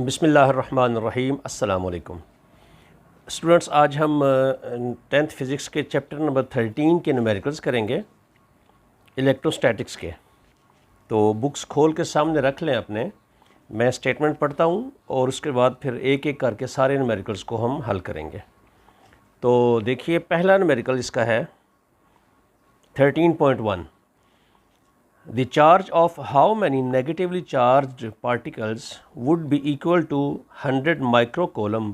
बिस्मिल्लाहिर्रहमानिर्रहीम। अस्सलाम वालेकुम स्टूडेंट्स, आज हम 10th फ़िज़िक्स के चैप्टर नंबर 13 के न्यूमेरिकल्स करेंगे, इलेक्ट्रोस्टैटिक्स के। तो बुक्स खोल के सामने रख लें अपने। मैं स्टेटमेंट पढ़ता हूँ और उसके बाद फिर एक एक करके सारे न्यूमेरिकल्स को हम हल करेंगे। तो देखिए, पहला न्यूमेरिकल इसका है 13.1। The charge of how many negatively charged particles would be equal to 100 microcoulomb?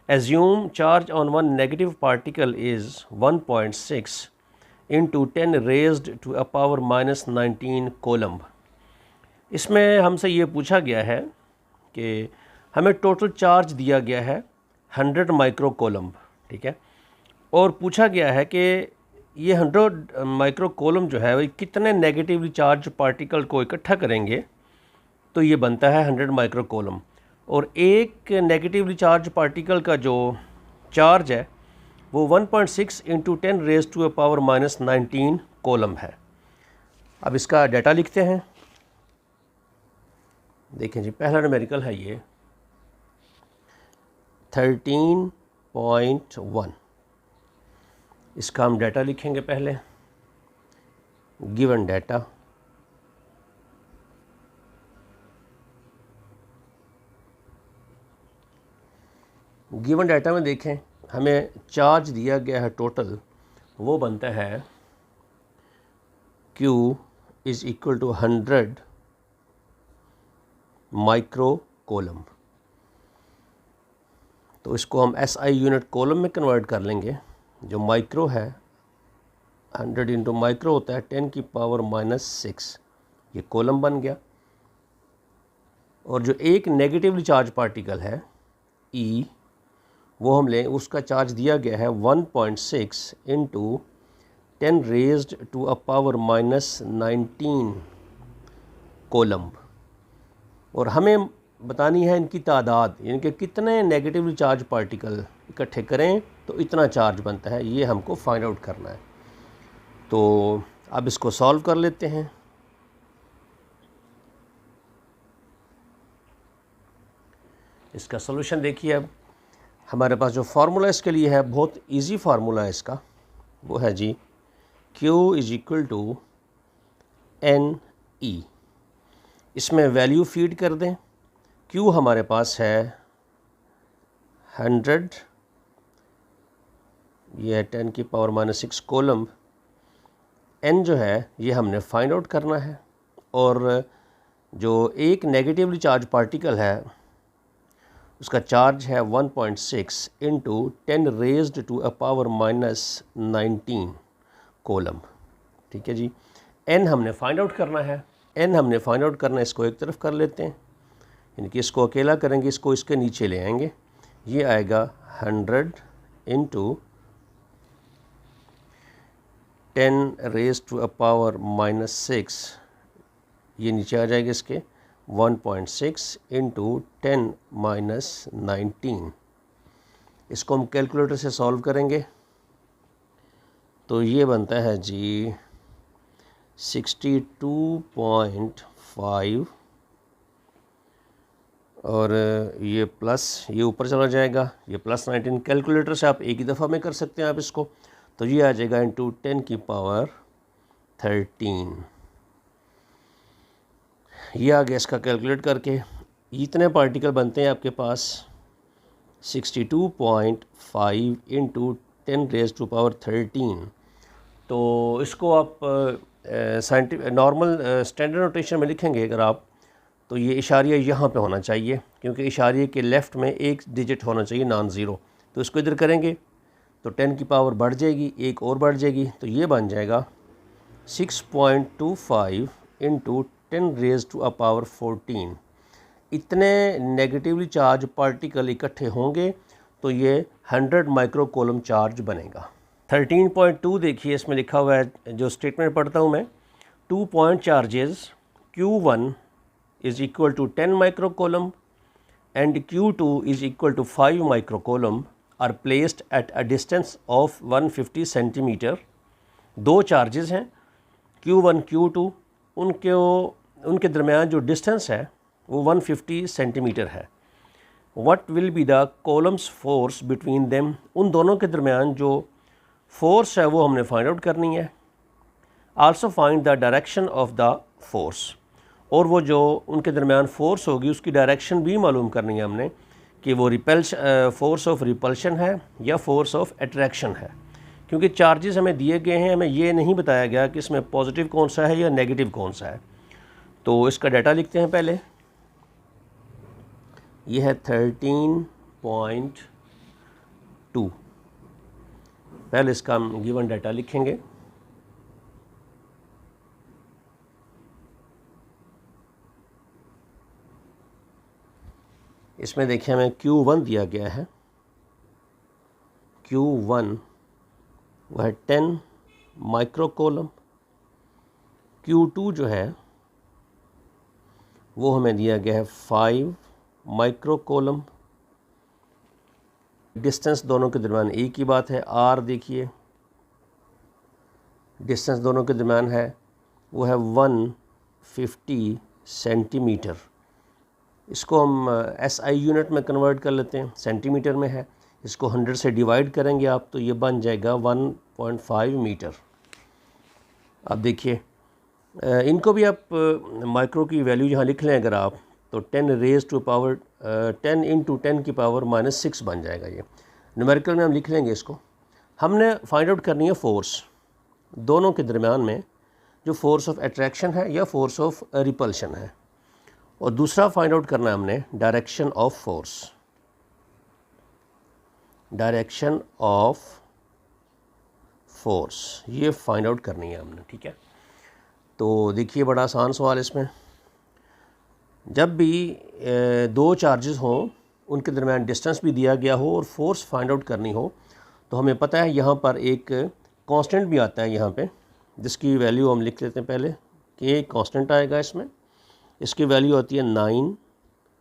Assume charge on one negative particle is 1.6 into 10 raised to a power minus 19 coulomb. इसमें हमसे ये पूछा गया है कि हमें टोटल चार्ज दिया गया है 100 माइक्रोकोलम्ब, ठीक है, और पूछा गया है कि ये 100 माइक्रोकोलम जो है वो कितने नेगेटिवली चार्ज पार्टिकल को इकट्ठा करेंगे तो ये बनता है 100 माइक्रोकोलम। और एक नेगेटिवली चार्ज पार्टिकल का जो चार्ज है वो 1.6 into 10 raise to a power minus 19 coulomb है। अब इसका डाटा लिखते हैं। देखें जी, पहला न्यूमेरिकल है ये 13.1। इसका हम डाटा लिखेंगे पहले। गिवन डाटा, गिवन डाटा में देखें हमें चार्ज दिया गया है टोटल, वो बनता है Q is equal to 100 microcoulomb. तो इसको हम SI यूनिट कोलम में कन्वर्ट कर लेंगे। जो माइक्रो है 100 इंटू माइक्रो होता है 10 की पावर माइनस 6, ये कोलम बन गया। और जो एक नेगेटिवली चार्ज पार्टिकल है E, वो हम लें, उसका चार्ज दिया गया है 1.6 into 10 raised to a power minus 19 coulomb. और हमें बतानी है इनकी तादाद, यानी कि कितने नेगेटिवली चार्ज पार्टिकल इकट्ठे करें तो इतना चार्ज बनता है, ये हमको फाइंड आउट करना है। तो अब इसको सॉल्व कर लेते हैं। इसका सॉल्यूशन देखिए। अब हमारे पास जो फार्मूला इसके लिए है, बहुत इजी फार्मूला है इसका, वो है जी Q is equal to NE। इसमें वैल्यू फीड कर दें। Q हमारे पास है 100, ये है 10 की पावर माइनस 6 कोलम। N जो है ये हमने फाइंड आउट करना है। और जो एक नेगेटिवली चार्ज पार्टिकल है उसका चार्ज है 1.6 into 10 raised to a power minus 19 coulomb, ठीक है जी। N हमने फाइंड आउट करना है। N हमने फाइंड आउट करना है, इसको एक तरफ कर लेते हैं, यानी कि इसको अकेला करेंगे, इसको इसके नीचे ले आएंगे। ये आएगा 100 into 10 raise to a power minus 6, ये नीचे आ जाएगा इसके 1.6 इंटू 10 माइनस 19। इसको हम कैलकुलेटर से सॉल्व करेंगे तो ये बनता है जी 62.5, और ये प्लस, ये ऊपर चला जाएगा, ये प्लस 19। कैलकुलेटर से आप एक ही दफ़ा में कर सकते हैं आप इसको। तो ये आ जाएगा इंटू 10 की पावर 13। ये आ गया इसका कैलकुलेट करके। इतने पार्टिकल बनते हैं आपके पास 62.5 इंटू 10 रेज टू पावर 13। तो इसको आप साइंटिफिक नॉर्मल स्टैंडर्ड नोटेशन में लिखेंगे अगर आप, तो ये इशारिया यहाँ पे होना चाहिए, क्योंकि इशारिये के लेफ़्ट में एक डिजिट होना चाहिए नॉन ज़ीरो। तो इसको इधर करेंगे तो 10 की पावर बढ़ जाएगी, एक और बढ़ जाएगी, तो ये बन जाएगा 6.25 into 10 raise to a power 14। इतने नेगेटिवली चार्ज पार्टिकल इकट्ठे होंगे तो ये 100 माइक्रोकोलम चार्ज बनेगा। 13.2 देखिए, इसमें लिखा हुआ है, जो स्टेटमेंट पढ़ता हूँ मैं। 2 point charges Q1 is equal to 10 microcoulomb and Q2 is equal to 5 microcoulomb are placed at a distance of 150 centimeter। दो चार्जेस हैं Q1 Q2, उनके दरमियान जो डिस्टेंस है वो 150 सेंटीमीटर है। What will be the columns force between them, उन दोनों के दरमियान जो फोर्स है वो हमने फाइंड आउट करनी है। Also find the direction of the force, और वो जो उनके दरमियान फोर्स होगी उसकी डायरेक्शन भी मालूम करनी है हमने कि वो फोर्स ऑफ रिपल्शन है या फोर्स ऑफ अट्रैक्शन है, क्योंकि चार्जेस हमें दिए गए हैं, हमें ये नहीं बताया गया कि इसमें पॉजिटिव कौन सा है या नेगेटिव कौन सा है। तो इसका डाटा लिखते हैं पहले। ये है 13.2, पहले इसका हम गिवन डाटा लिखेंगे। इसमें देखिए हमें Q1 दिया गया है, Q1 वह है 10 माइक्रो कॉलम, Q2 जो है वो हमें दिया गया है 5 माइक्रो कॉलम। डिस्टेंस दोनों के दरमियान एक ही बात है, R देखिए डिस्टेंस दोनों के दरमियान है वो है 150 सेंटीमीटर। इसको हम SI यूनिट में कन्वर्ट कर लेते हैं, सेंटीमीटर में है। इसको 100 से डिवाइड करेंगे आप तो ये बन जाएगा 1.5 मीटर। अब देखिए इनको भी आप माइक्रो की वैल्यू यहाँ लिख लें अगर आप, तो 10 रेज़ टू पावर 10 इंटू 10 की पावर -6 बन जाएगा। ये न्यूमेरिकल में हम लिख लेंगे इसको। हमने फाइंड आउट करनी है फोर्स दोनों के दरमियान में, जो फोर्स ऑफ अट्रैक्शन है या फोर्स ऑफ रिपल्शन है, और दूसरा फाइंड आउट करना है हमने direction of force, direction of force ये फाइंड आउट करनी है हमने, ठीक है। तो देखिए बड़ा आसान सवाल इसमें, जब भी दो चार्जेस हों उनके दरमियान डिस्टेंस भी दिया गया हो और फोर्स फाइंड आउट करनी हो, तो हमें पता है यहाँ पर एक कांस्टेंट भी आता है यहाँ पे, जिसकी वैल्यू हम लिख लेते हैं पहले कि एक कांस्टेंट आएगा इसमें। इसकी वैल्यू आती है 9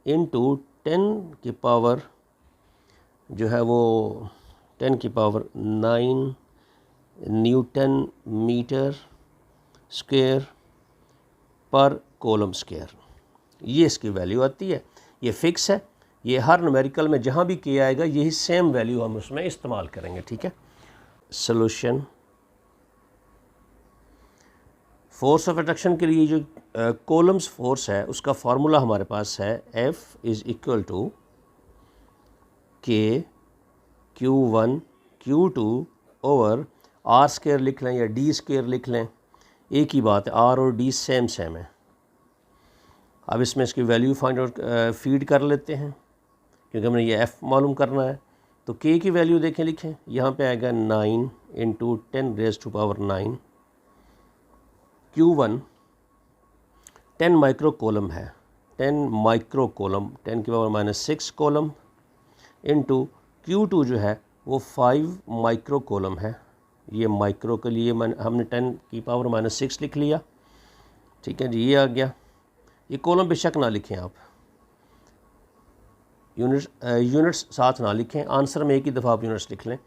इंटू 10 की पावर जो है वो 10 की पावर 9 न्यूटन मीटर स्क्वायर पर कॉलम स्क्वायर, ये इसकी वैल्यू आती है। ये फिक्स है, ये हर न्यूमेरिकल में जहाँ भी किया आएगा यही सेम वैल्यू हम उसमें इस्तेमाल करेंगे, ठीक है। सॉल्यूशन, फोर्स ऑफ अट्रैक्शन के लिए जो कॉलम्स फोर्स है उसका फार्मूला हमारे पास है F is equal to K Q1 Q2 over R square लिख लें या D स्क्वायर लिख लें, एक ही बात है, R और D सेम है। अब इसमें इसकी वैल्यू फाइंड आउट फीड कर लेते हैं, क्योंकि हमने ये F मालूम करना है। तो K की वैल्यू देखें लिखें, यहाँ पे आएगा 9 into 10 raise to power 9। Q1 10 micro coulomb है, 10 माइक्रो कॉलम 10 की पावर -6 कॉलम इंटू Q2 जो है वो 5 माइक्रो कॉलम है। ये माइक्रो के लिए हमने 10 की पावर -6 लिख लिया, ठीक है जी। ये आ गया, ये कॉलम बेशक ना लिखें आप, यूनिट्स साथ ना लिखें, आंसर में एक ही दफ़ा आप यूनिट्स लिख लें।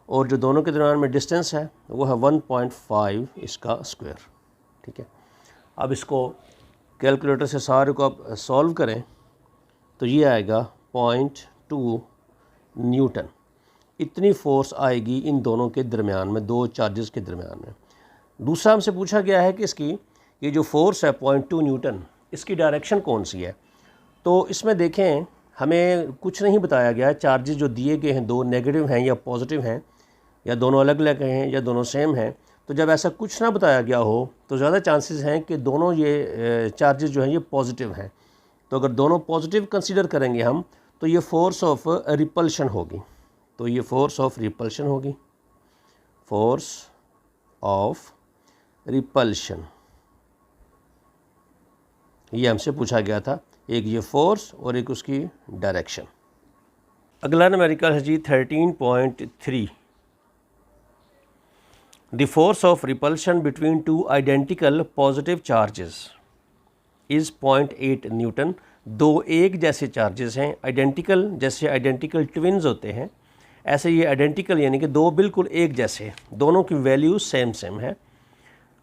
और जो दोनों के दरमियान में डिस्टेंस है वो है 1.5 इसका स्क्वायर, ठीक है। अब इसको कैलकुलेटर से सारे को आप सॉल्व करें तो ये आएगा 0.2 न्यूटन। इतनी फोर्स आएगी इन दोनों के दरमियान में, दो चार्जेस के दरमियान में। दूसरा हमसे पूछा गया है कि इसकी ये जो फोर्स है 0.2 न्यूटन, इसकी डायरेक्शन कौन सी है। तो इसमें देखें हमें कुछ नहीं बताया गया है, चार्जेस जो दिए गए हैं दो नेगेटिव हैं या पॉजिटिव हैं, या दोनों अलग अलग हैं या दोनों सेम हैं। तो जब ऐसा कुछ ना बताया गया हो तो ज़्यादा चांसेस हैं कि दोनों ये चार्जेस जो हैं ये पॉजिटिव हैं। तो अगर दोनों पॉजिटिव कंसीडर करेंगे हम तो ये फोर्स ऑफ रिपल्शन होगी, तो ये फोर्स ऑफ रिपल्शन होगी, फोर्स ऑफ रिपल्शन। ये हमसे पूछा गया था, एक ये फोर्स और एक उसकी डायरेक्शन। अगला न्यूमेरिकल है जी 13.3। The force of repulsion between two identical positive charges is 0.8 Newton. दो एक जैसे चार्जेस हैं, आइडेंटिकल, जैसे आइडेंटिकल ट्विन्स होते हैं ऐसे ये आइडेंटिकल यानी कि दो बिल्कुल एक जैसे, दोनों की वैल्यू सेम है,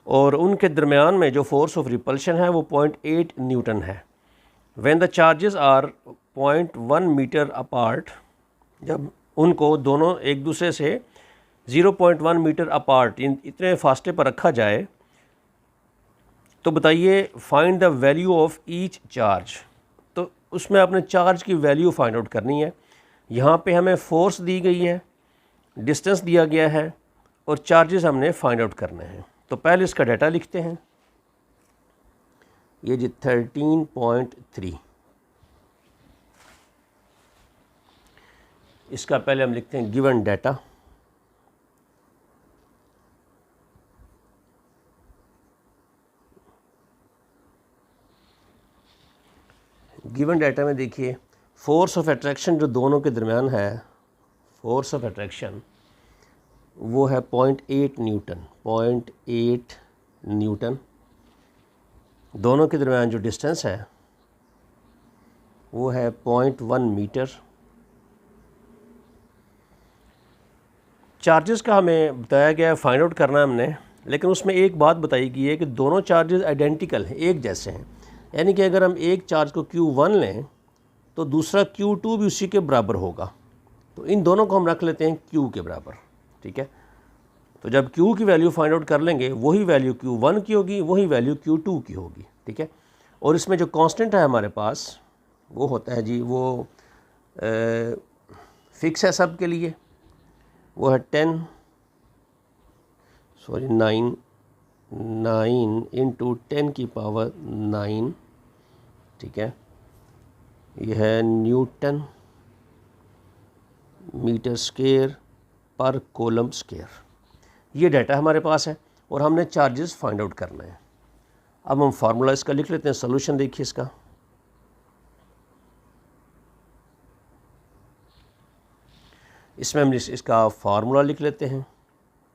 और उनके दरमियान में जो फोर्स ऑफ रिपल्शन है वो 0.8 न्यूटन है। When the charges are 0.1 metre apart, जब उनको दोनों एक दूसरे से 0.1 मीटर अपार्ट इतने फासले पर रखा जाए, तो बताइए find the value of each charge. तो उसमें आपने चार्ज की वैल्यू फाइंड आउट करनी है। यहाँ पे हमें फोर्स दी गई है, डिस्टेंस दिया गया है और चार्जेस हमने फाइंड आउट करने हैं। तो पहले इसका डाटा लिखते हैं, ये जी 13.3, इसका पहले हम लिखते हैं गिवन डाटा। गिवन डाटा में देखिए फोर्स ऑफ अट्रैक्शन जो दोनों के दरमियान है, फोर्स ऑफ अट्रैक्शन वो है 0.8 न्यूटन, 0.8 न्यूटन। दोनों के दरमियान जो डिस्टेंस है वो है 0.1 मीटर। चार्जेस का हमें बताया गया है फाइंड आउट करना है हमने, लेकिन उसमें एक बात बताई गई है कि दोनों चार्जेस आइडेंटिकल हैं, एक जैसे हैं। यानी कि अगर हम एक चार्ज को Q1 लें तो दूसरा Q2 भी उसी के बराबर होगा। तो इन दोनों को हम रख लेते हैं Q के बराबर, ठीक है। तो जब Q की वैल्यू फाइंड आउट कर लेंगे, वही वैल्यू Q1 की होगी, वही वैल्यू Q2 की होगी, ठीक है। और इसमें जो कांस्टेंट है हमारे पास वो होता है जी, वो फिक्स है सब के लिए, वो है 9 इंटू 10 की पावर 9, ठीक है। यह है न्यूटन मीटर स्क्वायर पर कूलम स्क्वायर। ये डाटा हमारे पास है और हमने चार्जेस फाइंड आउट करना है। अब हम फार्मूला इसका लिख लेते हैं, सोल्यूशन देखिए इसका। इसमें हम इसका फार्मूला लिख लेते हैं,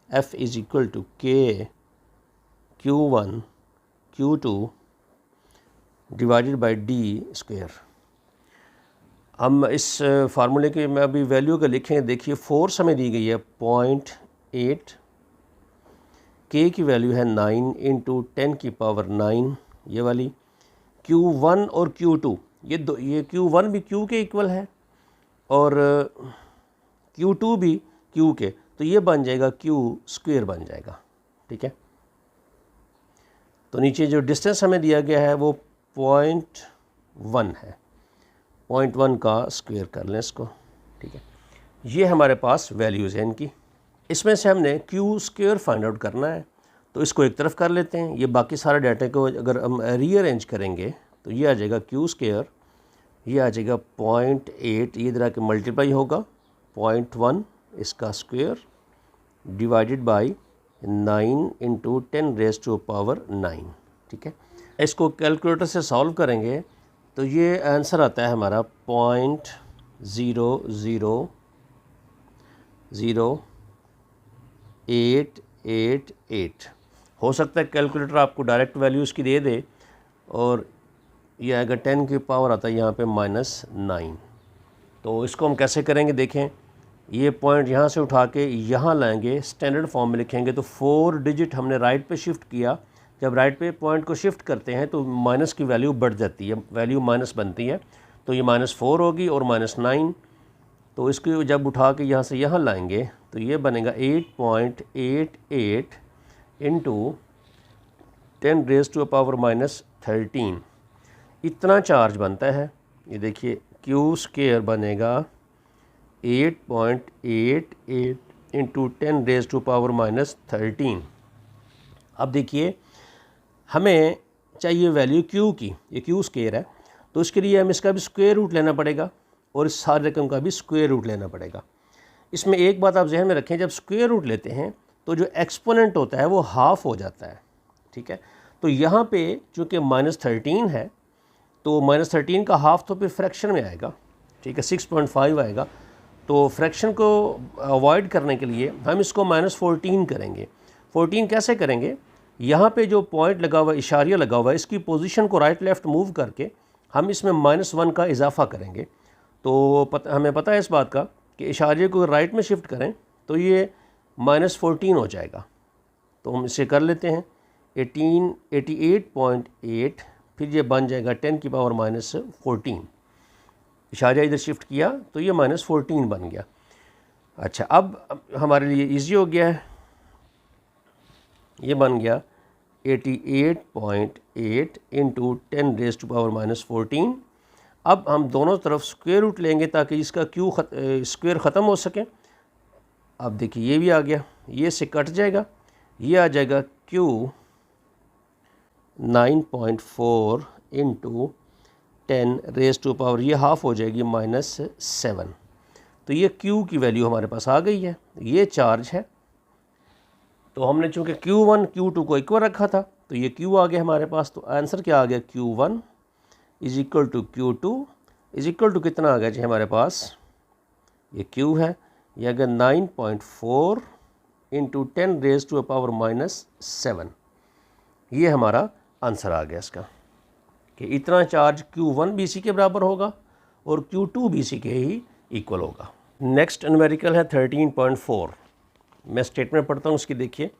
F is equal to K Q1 Q2 divided by D square. हम इस फार्मूले के में अभी वैल्यू का लिखें। देखिए फोर्स हमें दी गई है 0.8, K की वैल्यू है 9 इंटू 10 की पावर 9, ये वाली। Q1 और Q2 ये Q1 भी Q के इक्वल है और Q2 भी Q के, तो ये बन जाएगा Q स्क्वायर बन जाएगा, ठीक है। तो नीचे जो डिस्टेंस हमें दिया गया है वो 0.1 है, 0.1 का स्क्वायर कर लें इसको, ठीक है। ये हमारे पास वैल्यूज़ हैं इनकी। इसमें से हमने Q स्क्वायर फाइंड आउट करना है, तो इसको एक तरफ कर लेते हैं। ये बाकी सारे डाटा को अगर हम रीअरेंज करेंगे तो ये आ जाएगा Q स्क्वायर, ये आ जाएगा 0.8, ये इधर आके मल्टीप्लाई होगा 0.1 इसका square divided by 9 into 10 raise to power 9, ठीक है। इसको कैलकुलेटर से सॉल्व करेंगे तो ये आंसर आता है हमारा 0.00888। हो सकता है कैलकुलेटर आपको डायरेक्ट वैल्यू इसकी दे दे और ये आएगा 10 की पावर आता है यहाँ पे -9। तो इसको हम कैसे करेंगे देखें, ये पॉइंट यहाँ से उठा के यहाँ लाएंगे, स्टैंडर्ड फॉर्म में लिखेंगे तो 4 डिजिट हमने राइट पे शिफ्ट किया। जब राइट पे पॉइंट को शिफ्ट करते हैं तो माइनस की वैल्यू बढ़ जाती है, वैल्यू माइनस बनती है, तो ये -4 होगी और -9। तो इसको जब उठा के यहाँ से यहाँ लाएंगे तो ये बनेगा 8.88 इंटू 10 रेज़ टू पावर -13। इतना चार्ज बनता है। ये देखिए Q स्क्वायर बनेगा 8.88 इंटू 10 रेज़ टू पावर -13। अब देखिए हमें चाहिए वैल्यू Q की, ये Q स्क्वायर है, तो इसके लिए हम इसका भी स्क्वायर रूट लेना पड़ेगा और इस सारी रकम का भी स्क्वायर रूट लेना पड़ेगा। इसमें एक बात आप जहन में रखें, जब स्क्वायर रूट लेते हैं तो जो एक्सपोनेंट होता है वो हाफ़ हो जाता है, ठीक है। तो यहाँ पे चूँकि -13 है तो -13 का हाफ़ तो फिर फ्रैक्शन में आएगा, ठीक है, 6.5 आएगा। तो फ्रैक्शन को अवॉइड करने के लिए हम इसको -14 करेंगे। 14 कैसे करेंगे, यहाँ पे जो पॉइंट लगा हुआ है, इशारिया लगा हुआ है, इसकी पोजीशन को राइट लेफ़्ट मूव करके हम इसमें -1 का इजाफा करेंगे। तो हमें पता है इस बात का कि इशारे को राइट में शिफ्ट करें तो ये -14 हो जाएगा। तो हम इसे कर लेते हैं 88.8, फिर ये बन जाएगा 10 की पावर -14। इशारा इधर शिफ्ट किया तो ये -14 बन गया। अच्छा, अब हमारे लिए इजी हो गया है, ये बन गया 88.8 इंटू 10⁻⁻14। अब हम दोनों तरफ स्क्वायर रूट लेंगे ताकि इसका क्यू स्क्वायर ख़त्म हो सके। अब देखिए ये भी आ गया, ये से कट जाएगा, ये आ जाएगा क्यू 9.4 इंटू 10⁻⁻, ये हाफ हो जाएगी -7। तो ये Q की वैल्यू हमारे पास आ गई है, ये चार्ज है। तो हमने चूँकि Q1 Q2 को इक्वल रखा था तो ये Q आ गया हमारे पास। तो आंसर क्या आ गया, Q1 is equal to Q2 is equal to कितना आ गया जी हमारे पास, ये Q है, ये अगर 9.4 इंटू 10⁻⁻7, ये हमारा आंसर आ गया इसका, कि इतना चार्ज Q1 भी इसी के बराबर होगा और Q2 भी इसी के ही इक्वल होगा। नेक्स्ट न्यूमेरिकल है 13.4। मैं स्टेटमेंट पढ़ता हूँ उसकी, देखिए।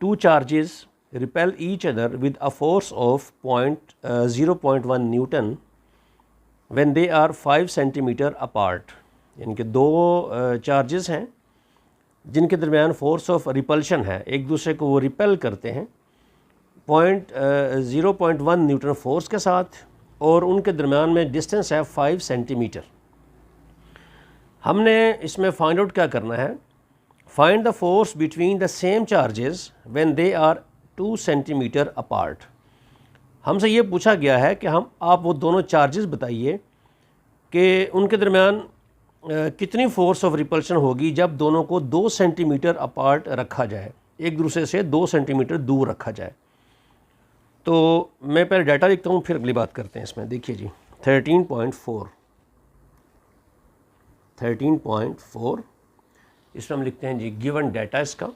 2 charges repel each other with a force of 0.1 newton when they are 5 centimetre apart. यानी कि 2 चार्जेस हैं जिनके दरमियान फोर्स ऑफ रिपल्शन है, एक दूसरे को वो रिपेल करते हैं 0.1 न्यूटन फोर्स के साथ, और उनके दरमियान में डिस्टेंस है 5 सेंटीमीटर। हमने इसमें फाइंड आउट क्या करना है, find the force between the same charges when they are 2 centimetre apart. हमसे ये पूछा गया है कि आप वो दोनों चार्जेस बताइए कि उनके दरमियान कितनी फोर्स ऑफ रिपल्शन होगी जब दोनों को 2 सेंटीमीटर अपार्ट रखा जाए, एक दूसरे से 2 सेंटीमीटर दूर रखा जाए। तो मैं पहले डाटा लिखता हूँ, फिर अगली बात करते हैं इसमें। देखिए जी 13.4 इसमें हम लिखते हैं जी गिवन डाटा, इसका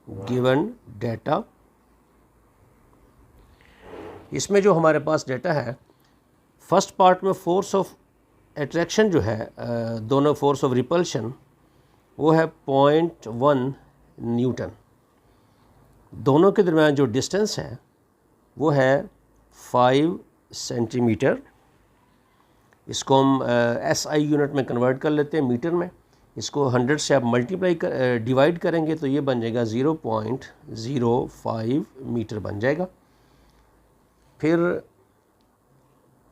गिवन डाटा। इसमें जो हमारे पास डाटा है, फर्स्ट पार्ट में फोर्स ऑफ अट्रैक्शन जो है, दोनों फोर्स ऑफ रिपल्शन वो है 0.1 न्यूटन। दोनों के दरमियान जो डिस्टेंस है वो है 5 सेंटीमीटर। इसको हम SI यूनिट में कन्वर्ट कर लेते हैं, मीटर में। इसको 100 से आप डिवाइड करेंगे तो ये बन जाएगा 0.05 मीटर बन जाएगा। फिर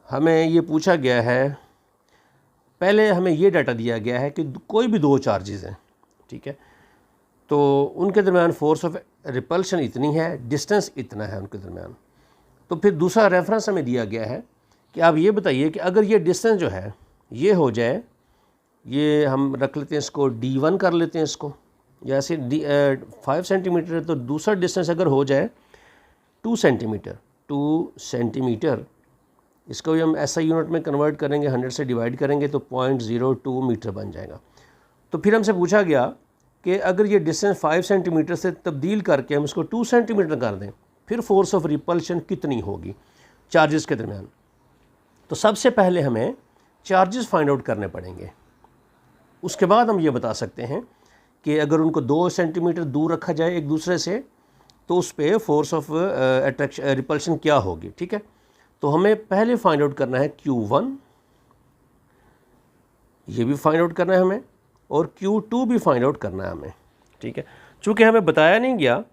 हमें ये पूछा गया है, पहले हमें ये डाटा दिया गया है कि कोई भी 2 चार्जेस हैं, ठीक है, तो उनके दरमियान फोर्स ऑफ रिपल्शन इतनी है, डिस्टेंस इतना है उनके दरमियान। तो फिर दूसरा रेफरेंस हमें दिया गया है कि आप ये बताइए कि अगर ये डिस्टेंस जो है ये हो जाए, ये हम रख लेते हैं, इसको D1 कर लेते हैं इसको, या ऐसे 5 सेंटीमीटर है, तो दूसरा डिस्टेंस अगर हो जाए 2 सेंटीमीटर, इसको भी हम SI यूनिट में कन्वर्ट करेंगे, 100 से डिवाइड करेंगे तो 0.02 मीटर बन जाएगा। तो फिर हमसे पूछा गया कि अगर ये डिस्टेंस 5 सेंटीमीटर से तब्दील करके हम इसको 2 सेंटीमीटर कर दें, फिर फोर्स ऑफ रिपल्शन कितनी होगी चार्जेस के दरमियान। तो सबसे पहले हमें चार्जेस फाइंड आउट करने पड़ेंगे, उसके बाद हम ये बता सकते हैं कि अगर उनको 2 सेंटीमीटर दूर रखा जाए एक दूसरे से तो उस पर फोर्स ऑफ रिपल्शन क्या होगी, ठीक है। तो हमें पहले फाइंड आउट करना है Q1, ये भी फाइंड आउट करना है हमें, और Q2 भी फाइंड आउट करना है हमें, ठीक है। चूँकि हमें बताया नहीं गया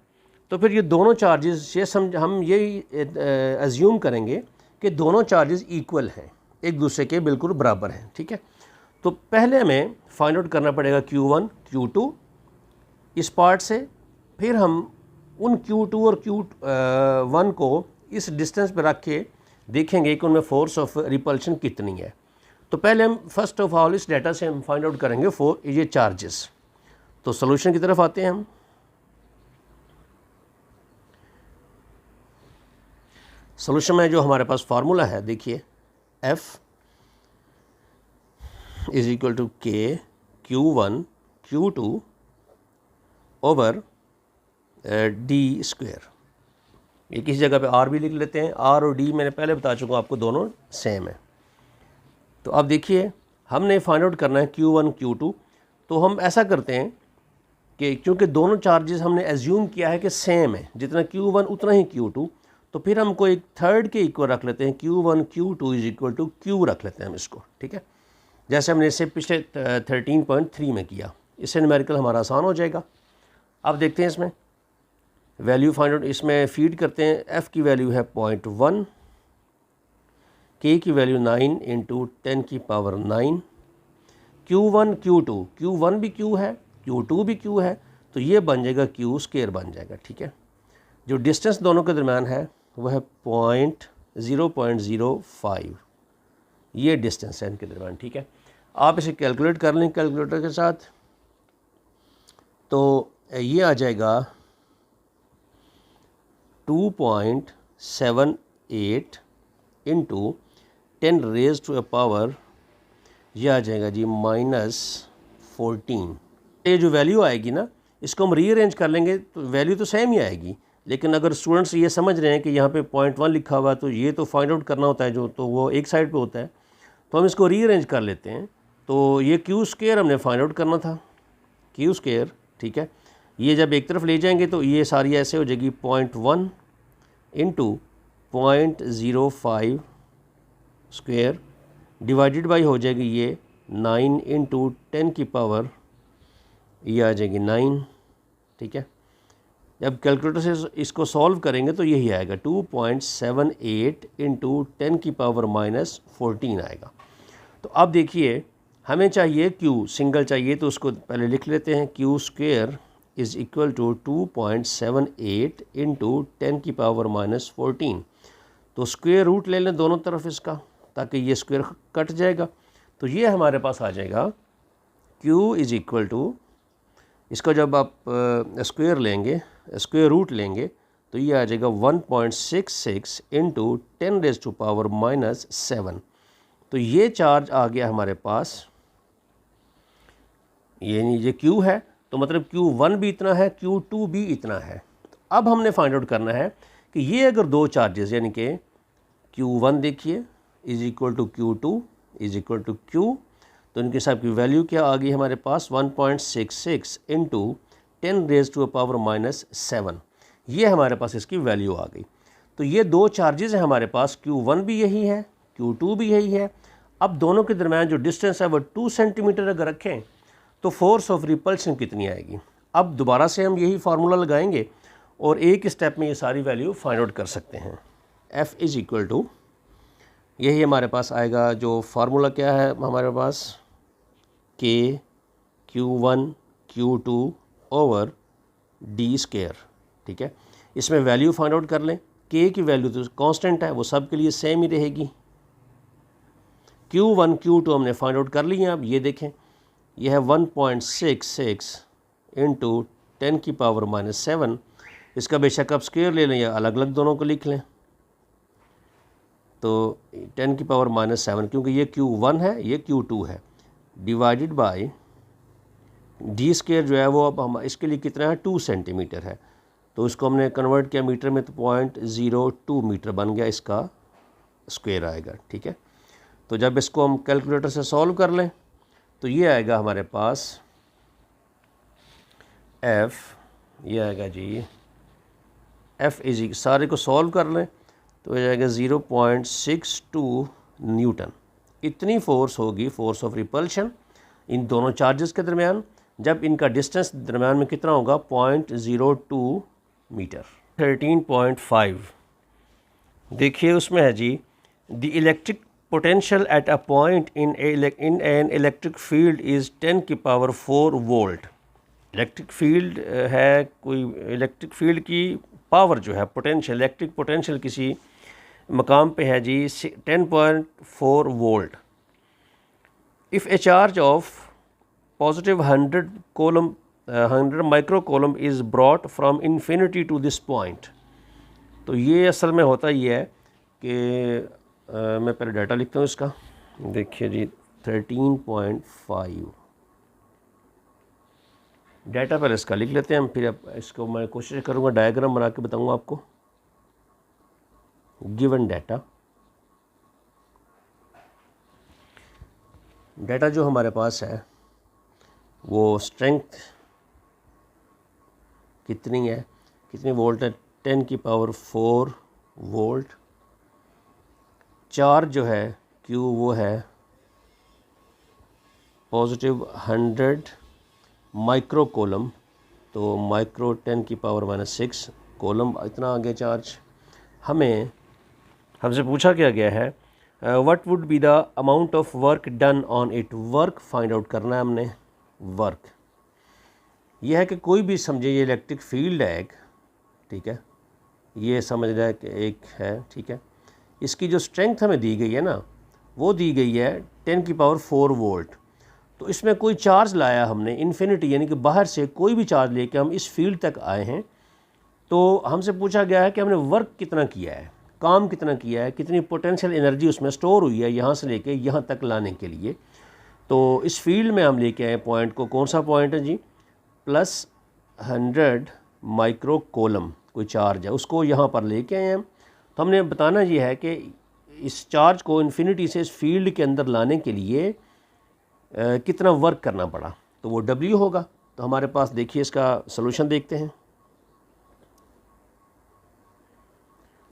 तो फिर ये दोनों चार्जेस, ये हम ये एज्यूम करेंगे कि दोनों चार्जेस इक्वल हैं, एक दूसरे के बिल्कुल बराबर हैं, ठीक है। तो पहले हमें फाइंड आउट करना पड़ेगा Q1 Q2 इस पार्ट से, फिर हम उन Q2 और Q1 को इस डिस्टेंस पर रख के देखेंगे कि उनमें फोर्स ऑफ रिपल्शन कितनी है। तो पहले हम फर्स्ट ऑफ ऑल इस डाटा से हम फाइंड आउट करेंगे ये चार्जेस। तो सॉल्यूशन की तरफ आते हैं हम। सॉल्यूशन में जो हमारे पास फार्मूला है, देखिए F is equal to K Q1 Q2 over D square. ये किसी जगह पे R भी लिख लेते हैं, R और D मैंने पहले बता चुका हूँ आपको, दोनों सेम है। तो अब देखिए हमने फाइंड आउट करना है Q1 Q2, तो हम ऐसा करते हैं कि क्योंकि दोनों चार्जेस हमने एज्यूम किया है कि सेम है, जितना Q1 उतना ही Q2, तो फिर हमको एक थर्ड के इक्वल रख लेते हैं, Q1 Q2 is equal to Q रख लेते हैं हम इसको, ठीक है, जैसे हमने इससे पिछले 13.3 में किया। इससे न्यूमेरिकल हमारा आसान हो जाएगा। अब देखते हैं इसमें वैल्यू फाइंड आउट, इसमें फीड करते हैं। F की वैल्यू है 0.1, K की वैल्यू 9 इंटू 10 की पावर 9, Q1 Q2, Q1 भी Q है, Q2 भी Q है, तो ये बन जाएगा Q स्क्वायर बन जाएगा, ठीक है। जो डिस्टेंस दोनों के दरम्यान है वह है 0.05, ये डिस्टेंस है इनके दरम्यान, ठीक है। आप इसे कैलकुलेट कर लें कैलकुलेटर के साथ, तो ये आ जाएगा 2.78 into 10 raise to a power, ये आ जाएगा जी -14। ये जो वैल्यू आएगी ना, इसको हम रीअरेंज कर लेंगे तो वैल्यू तो सेम ही आएगी, लेकिन अगर स्टूडेंट्स ये समझ रहे हैं कि यहाँ पे 0.1 लिखा हुआ है तो ये तो फाइंड आउट करना होता है जो, तो वो एक साइड पे होता है, तो हम इसको रीअरेंज कर लेते हैं। तो ये Q स्क्वायर हमने फाइंड आउट करना था, Q स्क्वायर, ठीक है। ये जब एक तरफ ले जाएंगे तो ये सारी ऐसे हो जाएगी 0.1 इंटू 0.05 स्क्वायर डिवाइडेड बाई हो जाएगी ये 9 इंटू 10 की पावर, ये आ जाएगी 9, ठीक है। जब कैलकुलेटर से इसको सॉल्व करेंगे तो यही आएगा 2.78 इंटू 10 की पावर -14 आएगा। तो अब देखिए हमें चाहिए Q, सिंगल चाहिए, तो उसको पहले लिख लेते हैं। Q square is equal to 2.78 into 10 की पावर -14, तो स्क्वायर रूट ले लें दोनों तरफ इसका, ताकि ये स्क्वायर कट जाएगा। तो ये हमारे पास आ जाएगा Q इज़ इक्वल टू, इसका जब आप स्क्वायर लेंगे, स्क्वायर रूट लेंगे, तो ये आ जाएगा 1.66 इंटू 10 रेज टू पावर -7। तो ये चार्ज आ गया हमारे पास, ये Q है, तो मतलब Q1 भी इतना है, Q2 भी इतना है। तो अब हमने फाइंड आउट करना है कि ये अगर दो चार्जेस, यानी कि Q1 देखिए is equal to Q2 is equal to Q, तो इनके सब की वैल्यू क्या आ गई हमारे पास 1.66 इंटू 10 रेज टू पावर -7, ये हमारे पास इसकी वैल्यू आ गई। तो ये दो चार्जेस हैं हमारे पास, Q1 भी यही है, Q2 भी यही है। अब दोनों के दरम्यान जो डिस्टेंस है वो 2 सेंटीमीटर अगर रखें तो फोर्स ऑफ रिपल्शन कितनी आएगी। अब दोबारा से हम यही फार्मूला लगाएंगे और एक स्टेप में ये सारी वैल्यू फाइंड आउट कर सकते हैं। F इज़ इक्वल टू, यही हमारे पास आएगा, जो फार्मूला क्या है हमारे पास, K Q1 Q2 over D square, ठीक है। इसमें वैल्यू फाइंड आउट कर लें। K की वैल्यू तो कांस्टेंट है, वो सब के लिए सेम ही रहेगी। Q1 Q2 हमने फाइंड आउट कर लिया। अब ये देखें, ये है 1.66 इंटू 10 की पावर -7, इसका बेशक आप स्क्वायर ले लें या अलग अलग दोनों को लिख लें। तो 10 की पावर -7, क्योंकि ये Q1 है ये Q2 है, डिवाइडेड बाय D स्क्वायर जो है वो अब हम इसके लिए कितना है 2 सेंटीमीटर है, तो इसको हमने कन्वर्ट किया मीटर में, तो 0.02 मीटर बन गया, इसका स्क्वायर आएगा, ठीक है। तो जब इसको हम कैलकुलेटर से सॉल्व कर लें तो ये आएगा हमारे पास F, ये आएगा जी F इज, सारे को सॉल्व कर लें तो ये आएगा 0.62 न्यूटन। इतनी फोर्स होगी, फोर्स ऑफ रिपल्शन इन दोनों चार्जेस के दरमियान, जब इनका डिस्टेंस दरमियान में कितना होगा 0.02 मीटर। 13.5 देखिए उसमें है जी, the electric potential at a point in an electric field is 10 की पावर 4 वोल्ट। इलेक्ट्रिक फील्ड है, कोई इलेक्ट्रिक फील्ड की पावर जो है पोटेंशियल, इलेक्ट्रिक पोटेंशियल किसी मकाम पे है जी 10.4 volt. If a charge of positive 100 micro coulomb is brought from infinity to this point. तो ये असल में होता ही है कि मैं पहले डाटा लिखता हूँ इसका। देखिए जी 13.5 डाटा पहले इसका लिख लेते हैं हम, फिर इसको मैं कोशिश करूँगा डायग्राम बना के बताऊँगा आपको। गिवन डाटा जो हमारे पास है वो स्ट्रेंथ कितनी है, कितनी वोल्ट है, 10 की पावर 4 वोल्ट। चार्ज जो है Q वो है पॉजिटिव 100 माइक्रो कोलम, तो माइक्रो 10⁻⁻⁶ कोलम इतना आ गया चार्ज। हमसे पूछा क्या गया है what would be the amount of work done on it. Work find out करना है हमने। वर्क यह है कि कोई भी समझे ये इलेक्ट्रिक फील्ड है एक, ठीक है, ये समझ रहा है कि एक है, ठीक है। इसकी जो स्ट्रेंथ हमें दी गई है ना, वो दी गई है 10⁻⁴ वोल्ट। तो इसमें कोई चार्ज लाया हमने इन्फिनिटी, यानी कि बाहर से कोई भी चार्ज लेके हम इस फील्ड तक आए हैं। तो हमसे पूछा गया है कि हमने वर्क कितना किया है, काम कितना किया है, कितनी पोटेंशियल एनर्जी उसमें स्टोर हुई है यहाँ से लेके यहाँ तक लाने के लिए। तो इस फील्ड में हम लेके आए पॉइंट को, कौन सा पॉइंट है जी, +100 माइक्रो कोलम कोई चार्ज है, उसको यहाँ पर लेके आए हम। तो हमने बताना ये है कि इस चार्ज को इन्फिनिटी से इस फील्ड के अंदर लाने के लिए कितना वर्क करना पड़ा, तो वो W होगा। तो हमारे पास देखिए इसका सॉल्यूशन देखते हैं।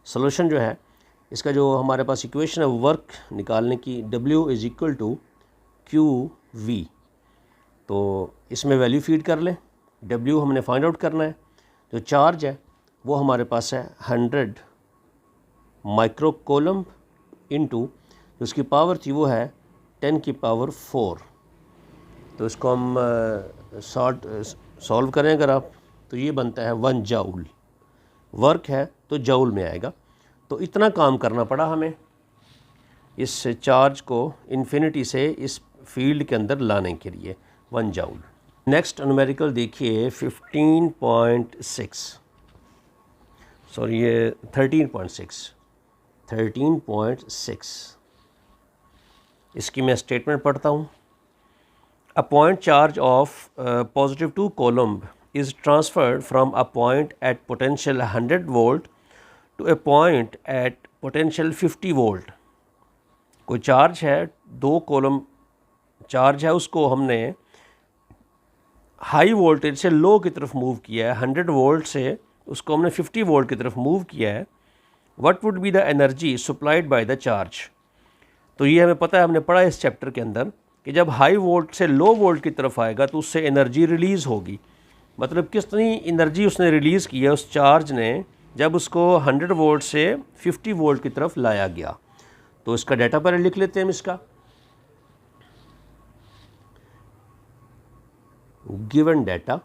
सॉल्यूशन जो है इसका, जो हमारे पास इक्वेशन है वर्क निकालने की, W = QV। तो इसमें वैल्यू फीड कर लें। W हमने फाइंड आउट करना है। जो चार्ज है वो हमारे पास है 100 माइक्रो कोलम इंटू उसकी पावर थी वो है 10⁻⁴। तो इसको हम सॉल्व करें अगर आप, तो ये बनता है 1 जाउल। वर्क है तो जाउल में आएगा। तो इतना काम करना पड़ा हमें इस चार्ज को इन्फिनिटी से इस फील्ड के अंदर लाने के लिए, 1 जाउल। नेक्स्ट न्यूमेरिकल देखिए 15.6, सॉरी ये 13.6। इसकी मैं स्टेटमेंट पढ़ता हूँ। A point charge of +2 coulomb is transferred from a point at potential 100 volt to a point at potential 50 volt। कोई चार्ज है, 2 कोलम चार्ज है, उसको हमने हाई वोल्टेज से लो की तरफ मूव किया है, 100 वोल्ट से उसको हमने 50 वोल्ट की तरफ मूव किया है। What would be the energy supplied by the charge. तो ये हमें पता है, हमने पढ़ा इस चैप्टर के अंदर कि जब हाई वोल्ट से लो वोल्ट की तरफ आएगा तो उससे एनर्जी रिलीज़ होगी। मतलब कितनी एनर्जी उसने रिलीज़ की है उस चार्ज ने जब उसको 100 वोल्ट से 50 वोल्ट की तरफ लाया गया। तो इसका डाटा पहले लिख लेते हैं हम। इसका गिवन डाटा,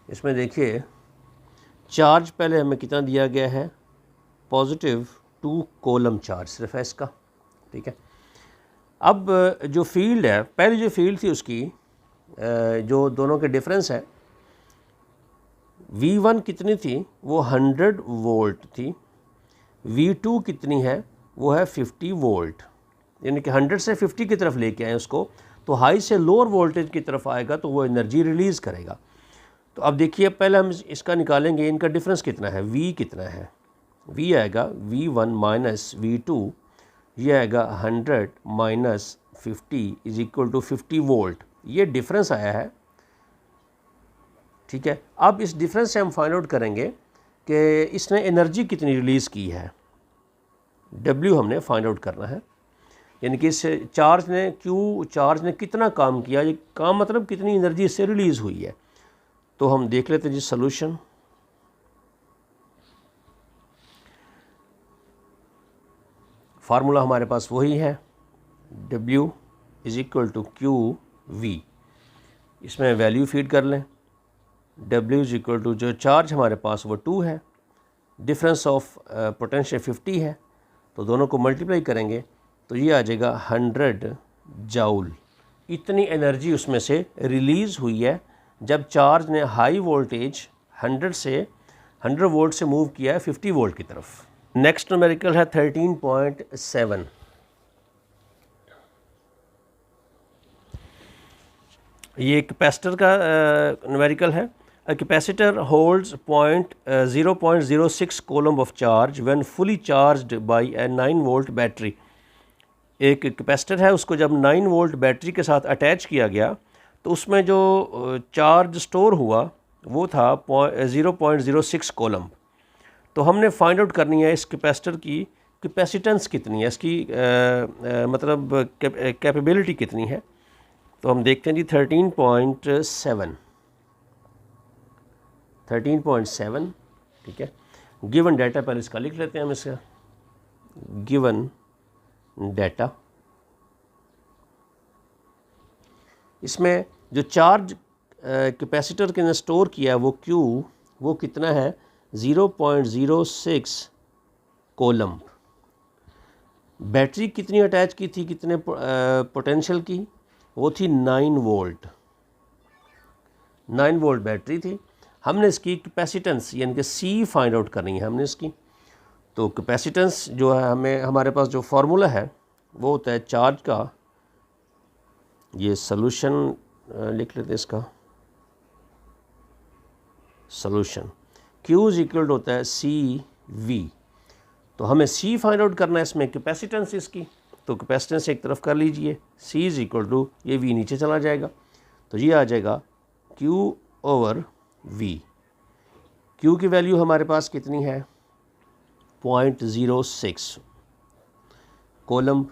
इसमें देखिए चार्ज पहले हमें कितना दिया गया है, +2 कोलम चार्ज सिर्फ है इसका, ठीक है। अब जो फील्ड है, पहली जो फील्ड थी उसकी जो दोनों के डिफरेंस है, V1 कितनी थी, वो 100 वोल्ट थी। V2 कितनी है, वो है 50 वोल्ट, यानी कि 100 से 50 की तरफ लेके आए उसको। तो हाई से लोअर वोल्टेज की तरफ आएगा तो वो एनर्जी रिलीज़ करेगा। तो अब देखिए पहले हम इसका निकालेंगे, इनका डिफरेंस कितना है, V कितना है। V आएगा V1 माइनस V2, ये आएगा 100 माइनस 50 = 50 वोल्ट। ये डिफरेंस आया है, ठीक है। अब इस डिफरेंस से हम फाइंड आउट करेंगे कि इसने एनर्जी कितनी रिलीज़ की है। W हमने फाइंड आउट करना है, यानी कि इस चार्ज ने, Q चार्ज ने कितना काम किया, ये काम मतलब कितनी एनर्जी इससे रिलीज़ हुई है। तो हम देख लेते हैं जी सॉल्यूशन। फार्मूला हमारे पास वही है, W = QV। इसमें वैल्यू फीड कर लें। W = जो चार्ज हमारे पास वो 2 है, डिफरेंस ऑफ पोटेंशियल 50 है, तो दोनों को मल्टीप्लाई करेंगे तो ये आ जाएगा 100 जाउल। इतनी एनर्जी उसमें से रिलीज़ हुई है जब चार्ज ने हाई वोल्टेज 100 वोल्ट से मूव किया है 50 वोल्ट की तरफ। नेक्स्ट न्यूमेरिकल है 13.7। ये कैपेसिटर का न्यूमेरिकल है। A capacitor holds 0.06 coulomb of charge when fully charged by a 9 volt battery। एक कैपेसिटर है, उसको जब 9 वोल्ट बैटरी के साथ अटैच किया गया तो उसमें जो चार्ज स्टोर हुआ वो था 0.06 कोलम। तो हमने फाइंड आउट करनी है इस कैपेसिटर की कैपेसिटेंस कितनी है, इसकी मतलब कैपेबिलिटी कितनी है। तो हम देखते हैं जी 13.7, ठीक है। गिवन डाटा पहले इसका लिख लेते हैं हम, इसका गिवन डाटा। इसमें जो चार्ज कैपेसिटर के अंदर स्टोर किया है वो Q, वो कितना है 0.06 कोलम। बैटरी कितनी अटैच की थी, कितने पोटेंशियल की, वो थी 9 वोल्ट। 9 वोल्ट बैटरी थी। हमने इसकी कैपेसिटेंस यानी कि C फाइंड आउट करनी है हमने इसकी। तो कैपेसिटेंस जो है, हमें हमारे पास जो फार्मूला है वो होता है चार्ज का, ये सॉल्यूशन लिख लेते हैं इसका, सॉल्यूशन Q इज इक्वल होता है CV। तो हमें C फाइंड आउट करना है इसमें कैपेसिटेंस इसकी। तो कैपेसिटेंस एक तरफ कर लीजिए, C इज इक्वल टू, ये V नीचे चला जाएगा, तो ये आ जाएगा Q/V। Q की वैल्यू हमारे पास कितनी है 0.06 कोलम,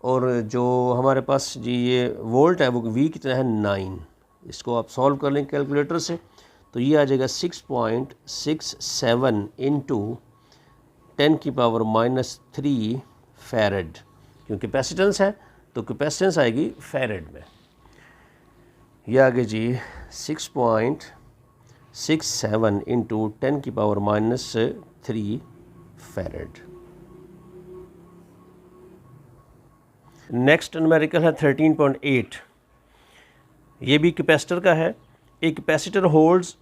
और जो हमारे पास जी ये वोल्ट है वो V कितना है 9। इसको आप सॉल्व कर लें कैलकुलेटर से, तो ये आ जाएगा 6.67 इंटू 10⁻³ फैरेड। क्योंकि कैपेसिटेंस है तो कैपेसिटेंस आएगी फैरेड में। ये आगे जी 6.67 इंटू 10⁻³ फैरेड। नेक्स्ट न्यूमेरिकल है 13.8। ये भी कैपेसिटर का है। एक capacitor holds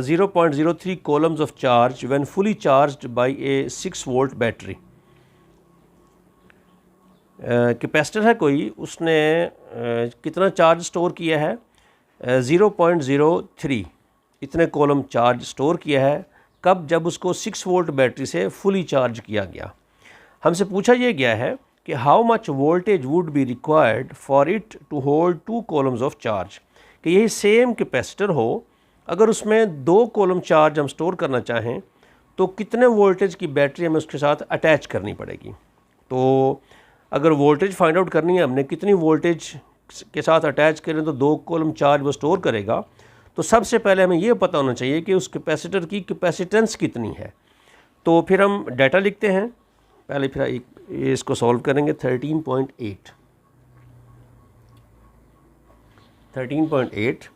0.03 columns of charge when fully charged by a 6 volt battery. Capacitor है कोई, उसने कितना चार्ज स्टोर किया है 0.03 इतने कॉलम चार्ज स्टोर किया है। कब? जब उसको 6 वोल्ट बैटरी से फुली चार्ज किया गया। हमसे पूछा यह गया है कि how much voltage would be required for it to hold 2 columns of charge. कि यही सेम कैपेसिटर हो, अगर उसमें 2 कॉलम चार्ज हम स्टोर करना चाहें तो कितने वोल्टेज की बैटरी हमें उसके साथ अटैच करनी पड़ेगी। तो अगर वोल्टेज फाइंड आउट करनी है हमने, कितनी वोल्टेज के साथ अटैच करें तो 2 कॉलम चार्ज वो स्टोर करेगा, तो सबसे पहले हमें ये पता होना चाहिए कि उस कैपेसिटर की कैपेसिटेंस कितनी है। तो फिर हम डाटा लिखते हैं पहले, फिर इसको सॉल्व करेंगे। 13.8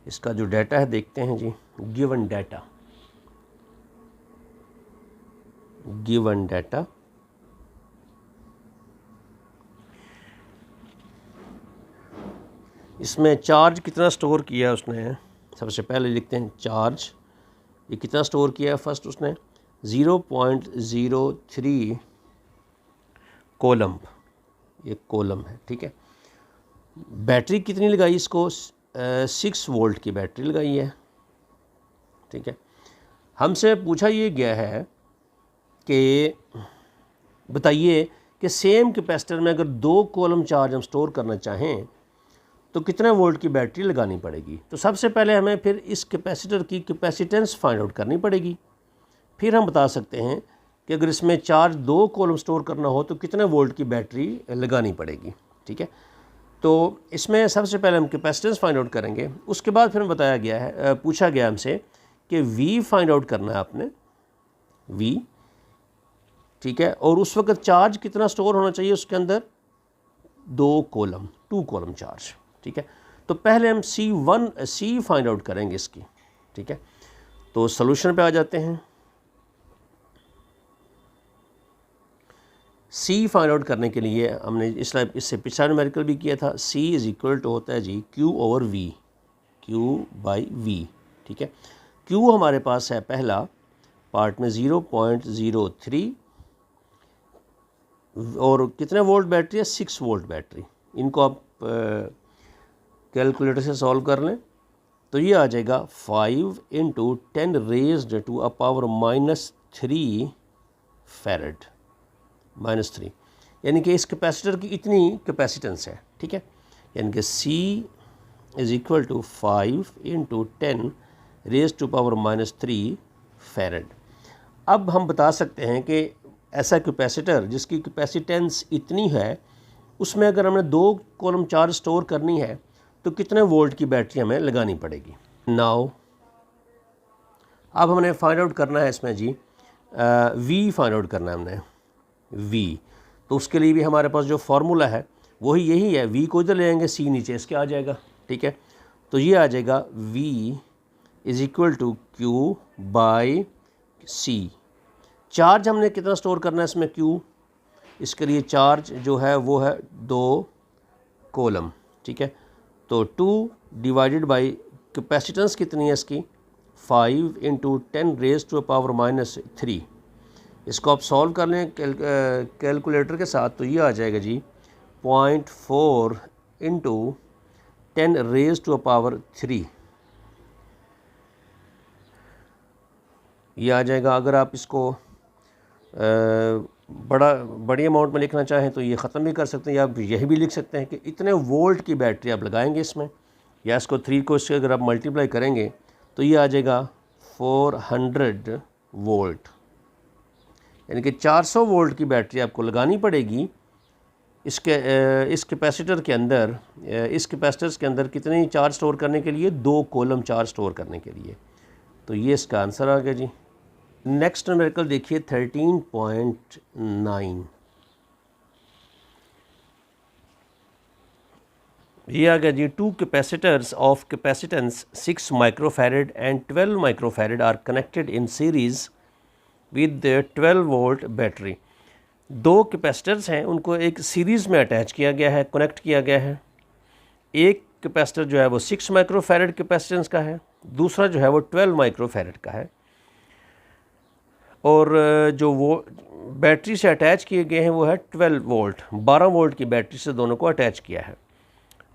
इसका जो डाटा है देखते हैं जी। गिवन डाटा इसमें चार्ज कितना स्टोर किया उसने, सबसे पहले लिखते हैं चार्ज। ये कितना स्टोर किया है, फर्स्ट उसने 0.03 कोलम, ये कोलम है, ठीक है। बैटरी कितनी लगाई इसको 6 वोल्ट की बैटरी लगाई है, ठीक है। हमसे पूछा ये गया है कि बताइए कि सेम कैपेसिटर में अगर 2 कॉलम चार्ज हम स्टोर करना चाहें तो कितने वोल्ट की बैटरी लगानी पड़ेगी। तो सबसे पहले हमें फिर इस कैपेसिटर की कैपेसिटेंस फाइंड आउट करनी पड़ेगी। फिर हम बता सकते हैं कि अगर इसमें चार्ज 2 कॉलम स्टोर करना हो तो कितने वोल्ट की बैटरी लगानी पड़ेगी, ठीक है। तो इसमें सबसे पहले हम कैपेसिटेंस फाइंड आउट करेंगे। उसके बाद फिर बताया गया है, पूछा गया हमसे कि V फाइंड आउट करना है आपने, V, ठीक है। और उस वक्त चार्ज कितना स्टोर होना चाहिए उसके अंदर 2 कॉलम चार्ज, ठीक है। तो पहले हम C फाइंड आउट करेंगे इसकी, ठीक है। तो सॉल्यूशन पे आ जाते हैं। C फाइंड आउट करने के लिए हमने इससे पिछला न्यूमेरिकल भी किया था। C इज इक्वल टू होता है जी Q/V, Q/V, ठीक है। Q हमारे पास है पहला पार्ट में 0.03 और कितने वोल्ट बैटरी है 6 वोल्ट बैटरी। इनको आप कैलकुलेटर से सॉल्व कर लें तो ये आ जाएगा 5 × 10⁻³ फैरेड, -3, यानी कि इस कैपेसिटर की इतनी कैपेसिटेंस है, ठीक है। यानी कि C is equal to 5 × raise to power -3 farad. अब हम बता सकते हैं कि ऐसा कैपेसिटर जिसकी कैपेसिटेंस इतनी है, उसमें अगर हमने 2 कॉलम चार्ज स्टोर करनी है तो कितने वोल्ट की बैटरी हमें लगानी पड़ेगी। नाउ अब हमने फाइंड आउट करना है इसमें जी वी फाइंड आउट करना है हमने वी। तो उसके लिए भी हमारे पास जो फार्मूला है वही यही है, वी को इधर ले आएंगे, सी नीचे इसके आ जाएगा, ठीक है। तो ये आ जाएगा V is equal to Q by C. Charge हमने कितना स्टोर करना है इसमें Q, इसके लिए चार्ज जो है वो है 2 कॉलम, ठीक है। तो 2 डिवाइडेड बाई कैपेसिटेंस कितनी है इसकी 5 इंटू 10 रेज़ टू पावर -3। इसको आप सॉल्व कर लें कैलकुलेटर के साथ तो ये आ जाएगा जी 0.4 इंटू 10 रेज़ टू पावर 3। ये आ जाएगा। अगर आप इसको बड़ी अमाउंट में लिखना चाहें तो ये ख़त्म भी कर सकते हैं, या आप यही भी लिख सकते हैं कि इतने वोल्ट की बैटरी आप लगाएंगे इसमें, या इसको 3 को इससे अगर आप मल्टीप्लाई करेंगे तो ये आ जाएगा 400 वोल्ट, यानी कि 400 वोल्ट की बैटरी आपको लगानी पड़ेगी इस कैपेसिटर के अंदर। इस कैपेसिटर्स के अंदर कितनी चार्ज स्टोर करने के लिए 2 कॉलम चार्ज स्टोर करने के लिए। तो ये इसका आंसर आ गया जी। नेक्स्ट न्यूमेरिकल देखिए 13.9। ये आ गया जी 2 capacitors of capacitance 6 microfarad and 12 microfarad are connected in series with 12 volt battery. 2 capacitors हैं, उनको एक सीरीज़ में अटैच किया गया है, कनेक्ट किया गया है। एक कैपेसिटर जो है वो 6 माइक्रोफैरड कैपेसिटेंस का है, दूसरा जो है वो 12 माइक्रोफैरड का है, और जो वो बैटरी से अटैच किए गए हैं वो है 12 वोल्ट, 12 वोल्ट की बैटरी से दोनों को अटैच किया है।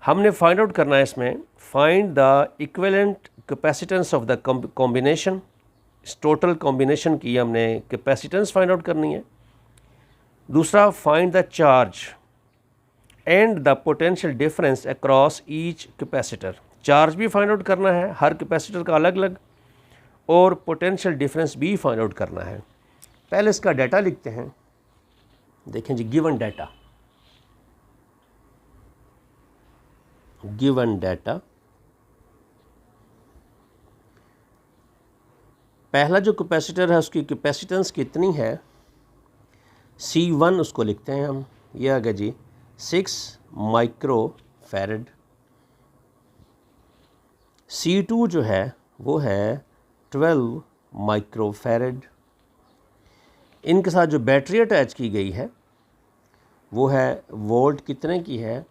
हमने फाइंड आउट करना है इसमें, find the equivalent capacitance of the combination. इस टोटल कॉम्बिनेशन की हमने कैपेसिटेंस फाइंड आउट करनी है। दूसरा, find the charge and the potential difference across each capacitor. Charge भी फाइंड आउट करना है हर कैपेसिटर का अलग अलग, और पोटेंशियल डिफरेंस भी फाइंड आउट करना है। पहले इसका डाटा लिखते हैं। देखें जी, गिवन डाटा, गिवन डाटा। पहला जो कैपेसिटर है उसकी कैपेसिटेंस कितनी है, C1 उसको लिखते हैं हम। ये आ गया जी 6 माइक्रोफैरड। C2 जो है वो है 12 माइक्रोफैरड। इनके साथ जो बैटरी अटैच की गई है वो है वोल्ट कितने की है,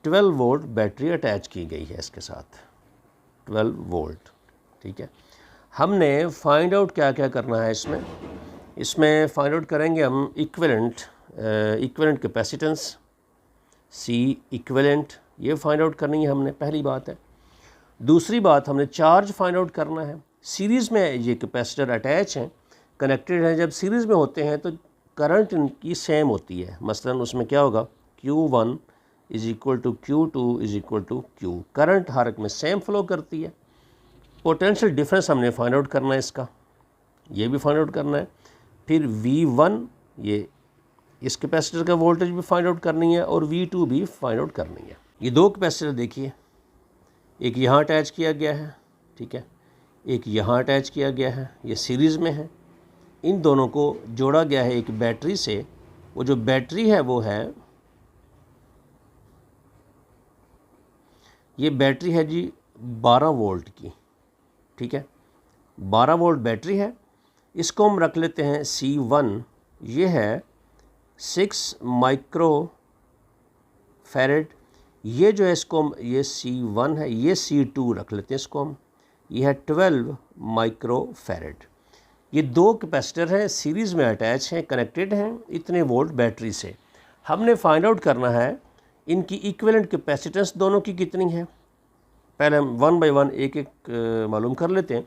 12 वोल्ट बैटरी अटैच की गई है इसके साथ, 12 वोल्ट, ठीक है। हमने फाइंड आउट क्या क्या करना है इसमें फाइंड आउट करेंगे हम इक्विवेलेंट कैपेसिटेंस, सी इक्विवेलेंट, ये फाइंड आउट करनी है हमने, पहली बात है। दूसरी बात, हमने चार्ज फाइंड आउट करना है। सीरीज़ में ये कैपेसिटर अटैच हैं, कनेक्टेड हैं। जब सीरीज़ में होते हैं तो करंट इनकी सेम होती है। मसलन उसमें क्या होगा, Q1 is equal to Q2 is equal to Q, current हर एक में सेम फ्लो करती है। पोटेंशियल डिफरेंस हमने फाइंड आउट करना है इसका, ये भी फाइंड आउट करना है। फिर V1, ये इस कैपेसिटर का वोल्टेज भी फाइंड आउट करनी है, और V2 भी फाइंड आउट करनी है। ये 2 कैपेसिटर देखिए, एक यहाँ अटैच किया गया है, ठीक है, एक यहाँ अटैच किया गया है, ये सीरीज़ में है। इन दोनों को जोड़ा गया है एक बैटरी से। वो जो बैटरी है वो है, ये बैटरी है जी 12 वोल्ट की, ठीक है, 12 वोल्ट बैटरी है। इसको हम रख लेते हैं C1, ये है 6 माइक्रोफैरड। ये जो है इसको हम, ये C1 है, ये C2 रख लेते हैं इसको हम, ये है 12 माइक्रोफैरड। ये 2 कैपेसिटर हैं, सीरीज़ में अटैच हैं, कनेक्टेड हैं इतने वोल्ट बैटरी से। हमने फाइंड आउट करना है इनकी इक्विवेलेंट कैपेसिटेंस दोनों की कितनी है। पहले हम 1 बाय 1 एक एक मालूम कर लेते हैं,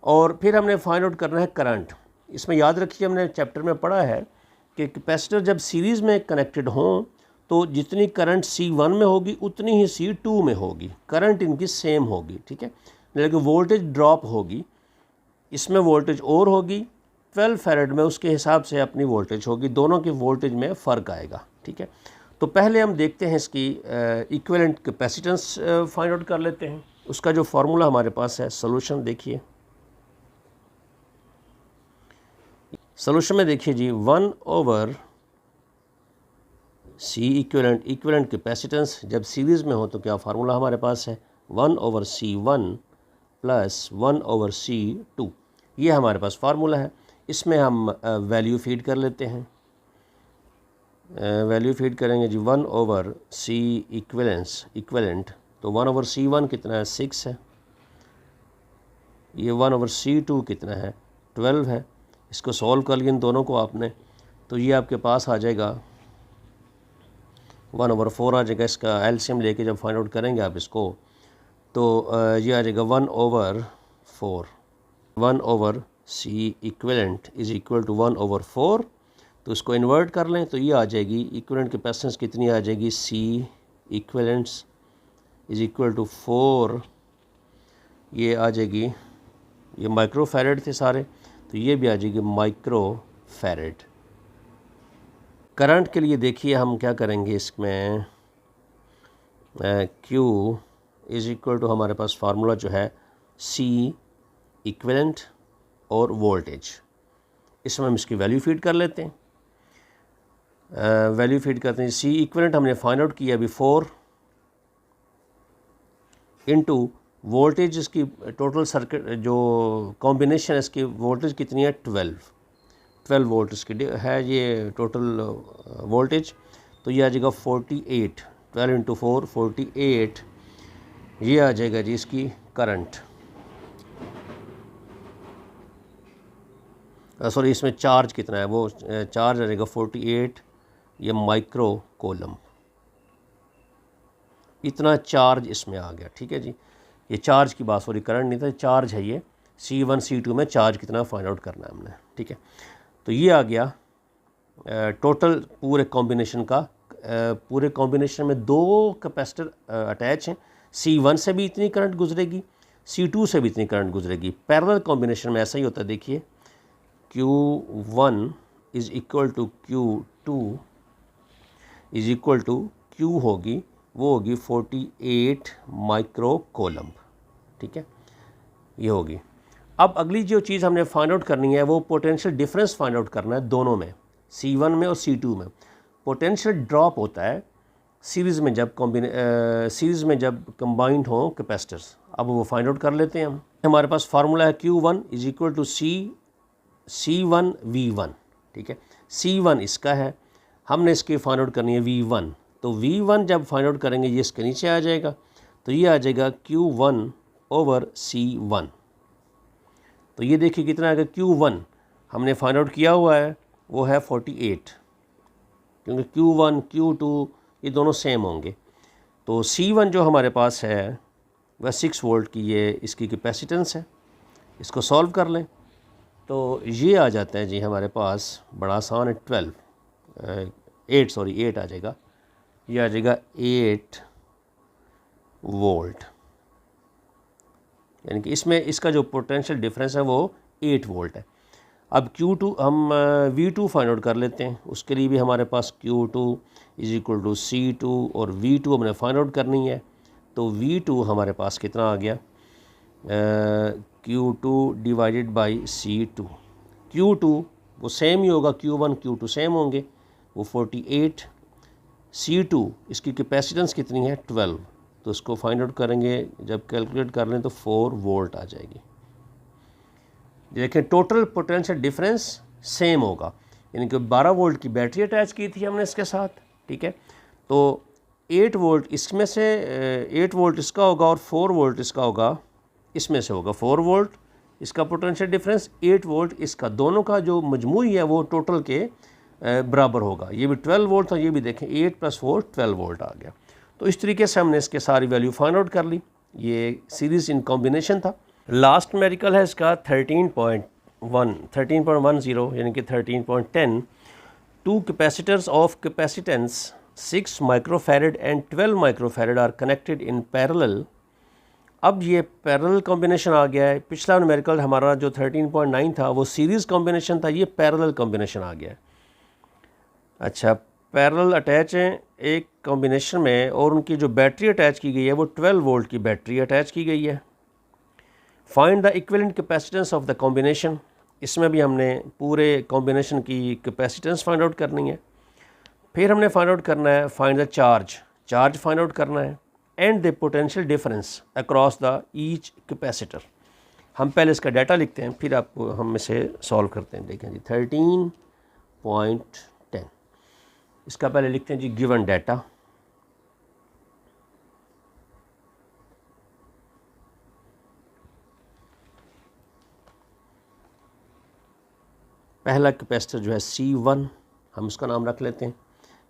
और फिर हमने फाइंड आउट करना है करंट। इसमें याद रखिए, हमने चैप्टर में पढ़ा है कि कैपेसिटर जब सीरीज़ में कनेक्टेड हों तो जितनी करंट C1 में होगी उतनी ही C2 में होगी, करंट इनकी सेम होगी, ठीक है। लेकिन वोल्टेज ड्रॉप होगी, इसमें वोल्टेज और होगी, 12 फैरेड में उसके हिसाब से अपनी वोल्टेज होगी, दोनों की वोल्टेज में फ़र्क आएगा। ठीक है, तो पहले हम देखते हैं इसकी इक्विवेलेंट कैपेसिटेंस फाइंड आउट कर लेते हैं। उसका जो फार्मूला हमारे पास है, सोल्यूशन देखिए, सोल्यूशन में देखिए जी 1/C इक्विवेलेंट कैपेसिटेंस जब सीरीज़ में हो तो क्या फार्मूला हमारे पास है, 1/C1 + 1/C2, ये हमारे पास फार्मूला है। इसमें हम वैल्यू फीड कर लेते हैं, वैल्यू फीड करेंगे जी 1/C इक्विवेलेंट, तो 1/C1 कितना है, 6 है, ये 1/C2 कितना है, 12 है। इसको सॉल्व कर लिया इन दोनों को आपने, तो ये आपके पास आ जाएगा 1/4 आ जाएगा। इसका एलसीएम लेके जब फाइंड आउट करेंगे आप इसको, तो ये आ जाएगा 1/4, 1/C equivalent is equal to 1/4। तो इसको इन्वर्ट कर लें तो ये आ जाएगी इक्विवेलेंट कैपेसिटेंस कितनी आ जाएगी, C equivalents is equal to 4, ये आ जाएगी, ये माइक्रो फैरेड थे सारे, तो ये भी आ जाएगी माइक्रो फैरेड। करंट के लिए देखिए हम क्या करेंगे, इसमें Q इज़ इक्वल टू हमारे पास फार्मूला जो है C इक्विवेलेंट और वोल्टेज, इसमें हम इसकी वैल्यू फीड कर लेते हैं। वैल्यू फीड करते हैं, C इक्विवेलेंट हमने फाइंड आउट किया अभी 4 इंटू वोल्टेज, इसकी टोटल सर्किट जो कॉम्बिनेशन है इसकी वोल्टेज कितनी है, 12 वोल्ट इसकी है ये टोटल वोल्टेज, तो ये आ जाएगा 48, 12 इंटू 4 48, ये आ जाएगा जी इसकी करंट, सॉरी इसमें चार्ज कितना है, वो चार्ज आ जाएगा 48, ये माइक्रो कोलम, इतना चार्ज इसमें आ गया। ठीक है जी, ये चार्ज की बात, सॉरी करंट नहीं था, चार्ज है ये, C1 C2 में चार्ज कितना फाइंड आउट करना है हमने। ठीक है, तो ये आ गया टोटल पूरे कॉम्बिनेशन का, पूरे कॉम्बिनेशन में 2 कैपेसिटर अटैच हैं, C1 से भी इतनी करंट गुजरेगी, C2 से भी इतनी करंट गुजरेगी। पैरेलल कॉम्बिनेशन में ऐसा ही होता है, देखिए Q1 is equal to Q2 is equal to Q होगी, वो होगी 48 माइक्रो कोलम। ठीक है, ये होगी। अब अगली जो चीज़ हमने फाइंड आउट करनी है वो पोटेंशियल डिफरेंस फाइंड आउट करना है दोनों में, C1 में और C2 में। पोटेंशियल ड्रॉप होता है सीरीज़ में जब सीरीज़ में जब कंबाइंड हो कैपेसिटर्स। अब वो फाइंड आउट कर लेते हैं हम। हमारे पास फार्मूला है Q1 is equal to C1 V1। ठीक है, C1 इसका है, हमने इसकी फाइंड आउट करनी है V1, तो V1 जब फाइंड आउट करेंगे ये इसके नीचे आ जाएगा, तो ये आ जाएगा Q1/C1। तो ये देखिए कितना आएगा, Q1 हमने फाइंड आउट किया हुआ है वो है 48, क्योंकि Q1 Q2 ये दोनों सेम होंगे। तो C1 जो हमारे पास है वह 6 वोल्ट की ये इसकी कैपेसिटेंस है। इसको सॉल्व कर लें तो ये आ जाता है जी हमारे पास, बड़ा आसान है, 8 आ जाएगा, ये आ जाएगा 8 वोल्ट, यानी कि इसमें इसका जो पोटेंशियल डिफरेंस है वो 8 वोल्ट है। अब Q2 हम V2 फाइंड आउट कर लेते हैं, उसके लिए भी हमारे पास Q2 is equal to C2 और V2 हमने फाइंड आउट करनी है। तो V2 हमारे पास कितना आ गया, Q2 divided by C2। Q2 वो सेम ही होगा, Q1 Q2 सेम होंगे, वो 48, C2 इसकी कैपेसिटेंस कितनी है 12, तो इसको फाइंड आउट करेंगे जब कैलकुलेट कर लें तो 4 वोल्ट आ जाएगी। देखें टोटल पोटेंशियल डिफरेंस सेम होगा, यानी कि 12 वोल्ट की बैटरी अटैच की थी हमने इसके साथ। ठीक है, तो 8 वोल्ट इसमें से 8 वोल्ट इसका होगा और 4 वोल्ट इसका होगा, इसमें से होगा 4 वोल्ट इसका पोटेंशियल डिफरेंस, 8 वोल्ट इसका, दोनों का जो मजमूई है वो टोटल के बराबर होगा। ये भी 12 वोल्ट था, ये भी देखें 8 + 4 12 वोल्ट आ गया। तो इस तरीके से हमने इसके सारी वैल्यू फाइंड आउट कर ली। ये सीरीज़ इन कॉम्बिनेशन था। लास्ट मेरिकल है इसका 13.10 यानी कि 13.10। 2 capacitors of capacitance 6 microfarad and 12 microfarad are connected in parallel अब ये पैरेलल कॉम्बिनेशन आ गया है। पिछला न्यूमेरिकल हमारा जो 13.9 था वो सीरीज़ कॉम्बिनेशन था, ये पैरेलल कॉम्बिनेशन आ गया है। अच्छा, पैरेलल अटैच हैं एक कॉम्बिनेशन में और उनकी जो बैटरी अटैच की गई है वो 12 वोल्ट की बैटरी अटैच की गई है। Find the equivalent capacitance of the combination, इसमें भी हमने पूरे कॉम्बिनेशन की कैपेसिटेंस फाइंड आउट करनी है। फिर हमने फाइंड आउट करना है find the charge find out करना है and the potential difference across the each capacitor. हम पहले इसका डाटा लिखते हैं फिर आपको हम इसे सॉल्व करते हैं। देखें जी 13.10, इसका पहले लिखते हैं जी गिवन डाटा। पहला कैपेसिटर जो है C1, हम उसका नाम रख लेते हैं,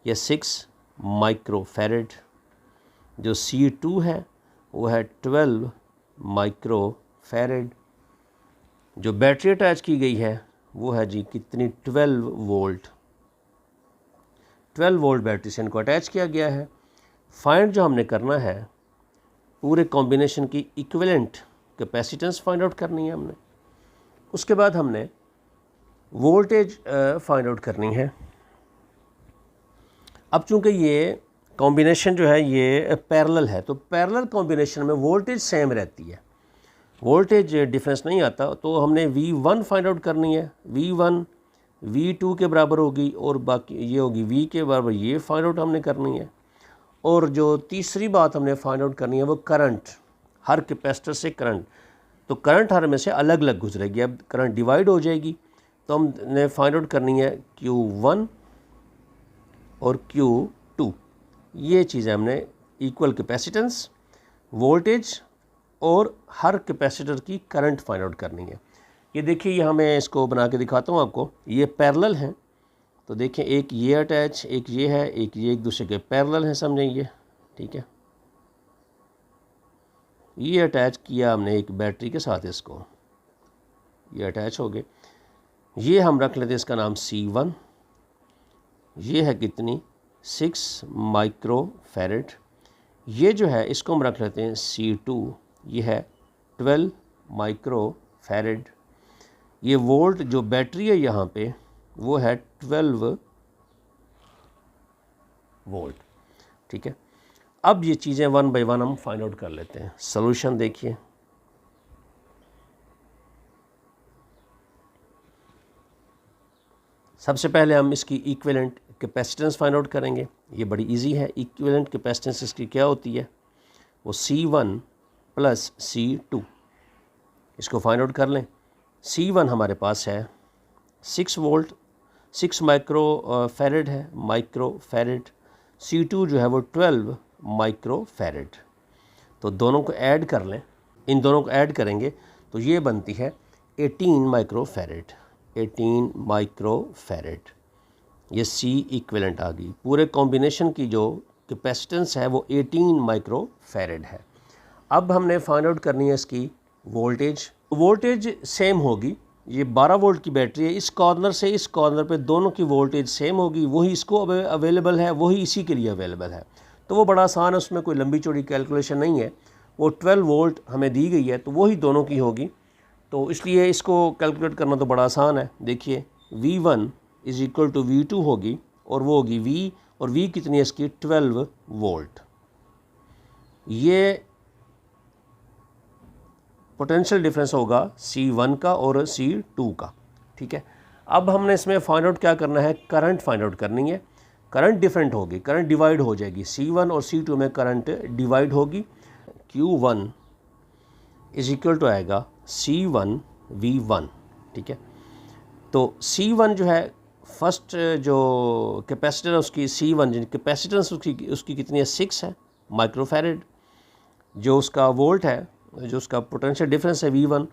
यह 6 माइक्रोफैरड। जो C2 है वो है 12 माइक्रोफैरड। जो बैटरी अटैच की गई है वो है जी कितनी 12 वोल्ट। 12 वोल्ट बैटरी से इनको अटैच किया गया है। फाइंड जो हमने करना है पूरे कॉम्बिनेशन की इक्विवेलेंट कैपेसिटेंस फाइंड आउट करनी है हमने। उसके बाद हमने वोल्टेज फाइंड आउट करनी है। अब चूंकि ये कॉम्बिनेशन जो है ये पैरेलल है तो पैरेलल कॉम्बिनेशन में वोल्टेज सेम रहती है, वोल्टेज डिफरेंस नहीं आता। तो हमने V1 फाइंड आउट करनी है। V1 V2 के बराबर होगी और बाकी ये होगी V के बराबर, ये फाइंड आउट हमने करनी है। और जो तीसरी बात हमने फाइंड आउट करनी है वो करंट, हर कैपेसिटर से करंट। तो करंट हर में से अलग अलग गुजरेगी। अब करंट डिवाइड हो जाएगी तो हमने फाइंड आउट करनी है Q1 और Q2। ये चीज़ें हमने इक्वल कैपेसिटेंस, वोल्टेज और हर कैपेसिटर की करंट फाइंड आउट करनी है। ये देखिए यहाँ मैं इसको बना के दिखाता हूँ आपको। ये पैरेलल हैं तो देखिए एक ये अटैच, एक ये है, एक ये एक दूसरे के पैरेलल हैं, समझें ये ठीक है। ये अटैच किया हमने एक बैटरी के साथ, इसको ये अटैच हो गए। ये हम रख लेते हैं इसका नाम C1। ये है कितनी 6 माइक्रोफैरड। ये जो है इसको हम रख लेते हैं C2, ये है 12 माइक्रोफैरड। ये वोल्ट जो बैटरी है यहाँ पे वो है 12 वोल्ट, ठीक है। अब ये चीज़ें वन बाय वन हम फाइंड आउट कर लेते हैं। सॉल्यूशन देखिए, सबसे पहले हम इसकी इक्विवेलेंट कैपेसिटेंस फाइंड आउट करेंगे। ये बड़ी इजी है। इक्विवेलेंट कैपेसिटेंस इसकी क्या होती है, वो C1 प्लस C2। इसको फाइंड आउट कर लें। C1 हमारे पास है 6 वोल्ट, 6 माइक्रोफैरड है, माइक्रोफैरड। C2 जो है वो 12 माइक्रोफैरड। तो दोनों को ऐड कर लें, इन दोनों को ऐड करेंगे तो ये बनती है 18 माइक्रोफैरड। 18 माइक्रोफैरड, ये C इक्विवेलेंट आ गई। पूरे कॉम्बिनेशन की जो कैपेसिटेंस है वो 18 माइक्रोफैरड है। अब हमने फाइंड आउट करनी है इसकी वोल्टेज। वोल्टेज सेम होगी, ये 12 वोल्ट की बैटरी है, इस कॉर्नर से इस कॉर्नर पे दोनों की वोल्टेज सेम होगी। वही इसको अवेलेबल है, वही इसी के लिए अवेलेबल है। तो वो बड़ा आसान है, उसमें कोई लंबी चौड़ी कैलकुलेशन नहीं है। वो 12 वोल्ट हमें दी गई है तो वही दोनों की होगी। तो इसलिए इसको कैलकुलेट करना तो बड़ा आसान है। देखिए V1 is equal to V2 होगी और वो होगी V, और V कितनी है इसकी 12 वोल्ट। ये पोटेंशियल डिफरेंस होगा C1 का और C2 का, ठीक है। अब हमने इसमें फाइंड आउट क्या करना है, करंट फाइंड आउट करनी है। करंट डिफरेंट होगी, करंट डिवाइड हो जाएगी। C1 और C2 में करंट डिवाइड होगी। Q1 इज इक्वल टू आएगा C1 V1, ठीक है। तो C1 जो है फर्स्ट जो कैपेसिटर है उसकी C1 कैपेसिटेंस उसकी कितनी है 6 है माइक्रोफैरड। जो उसका वोल्ट है, जो उसका पोटेंशियल डिफरेंस है V1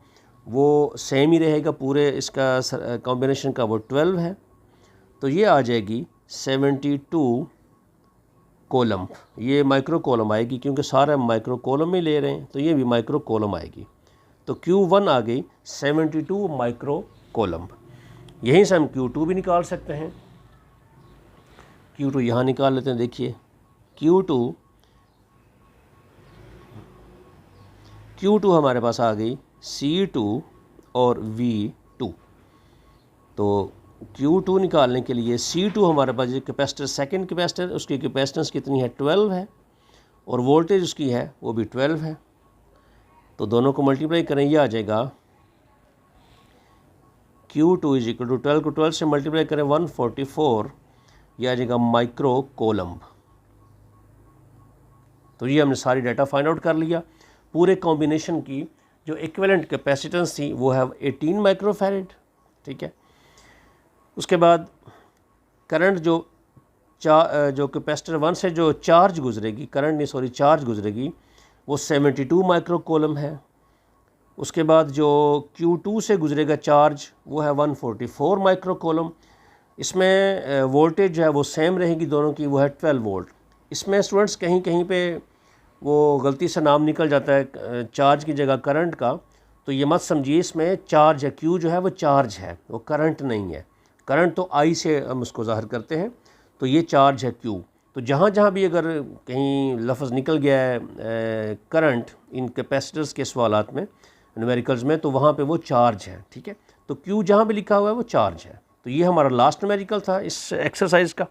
वो सेम ही रहेगा, पूरे इसका कॉम्बिनेशन का वो 12 है। तो ये आ जाएगी 72 कोलम। ये माइक्रो कोलम आएगी क्योंकि सारा माइक्रो कोलम में ले रहे हैं, तो ये भी माइक्रो कोलम आएगी। तो Q1 आ गई 72 माइक्रो कोलम। यहीं से हम Q2 भी निकाल सकते हैं। Q2 यहाँ निकाल लेते हैं। देखिए Q2 Q2 हमारे पास आ गई C2 और V2। तो Q2 निकालने के लिए C2 हमारे पास जो कैपेसिटर सेकंड कैपेसिटर उसकी कैपेसिटेंस कितनी है 12 है और वोल्टेज उसकी है वो भी 12 है। तो दोनों को मल्टीप्लाई करें, ये आ जाएगा Q2 इज इक्वल टू 12 को 12 से मल्टीप्लाई करें 144, यह आ जाएगा माइक्रो कोलम्ब। तो ये हमने सारी डाटा फाइंड आउट कर लिया। पूरे कॉम्बिनेशन की जो इक्विवेलेंट कैपेसिटेंस थी वो है 18 माइक्रोफैरेड, ठीक है। उसके बाद करंट जो कैपेसिटर 1 से जो चार्ज गुजरेगी, करंट नहीं सॉरी चार्ज गुजरेगी, वो 72 माइक्रो कोलम है। उसके बाद जो Q2 से गुजरेगा चार्ज वो है 144 माइक्रो कोलम। इसमें वोल्टेज जो है वो सेम रहेगी दोनों की, वो है 12 वोल्ट। इसमें स्टूडेंट्स कहीं कहीं पे वो गलती से नाम निकल जाता है चार्ज की जगह करंट का, तो ये मत समझिए इसमें चार्ज है, Q जो है वो चार्ज है, वो करंट नहीं है। करंट तो I से हम उसको ज़ाहिर करते हैं, तो ये चार्ज है Q। तो जहाँ जहाँ भी अगर कहीं लफ्ज़ निकल गया है करंट इन कैपेसिटर्स के सवालात में, न्यूमेरिकल्स में, तो वहाँ पे वो चार्ज है, ठीक है। तो Q जहाँ भी लिखा हुआ है वो चार्ज है। तो ये हमारा लास्ट न्यूमेरिकल था इस एक्सरसाइज का।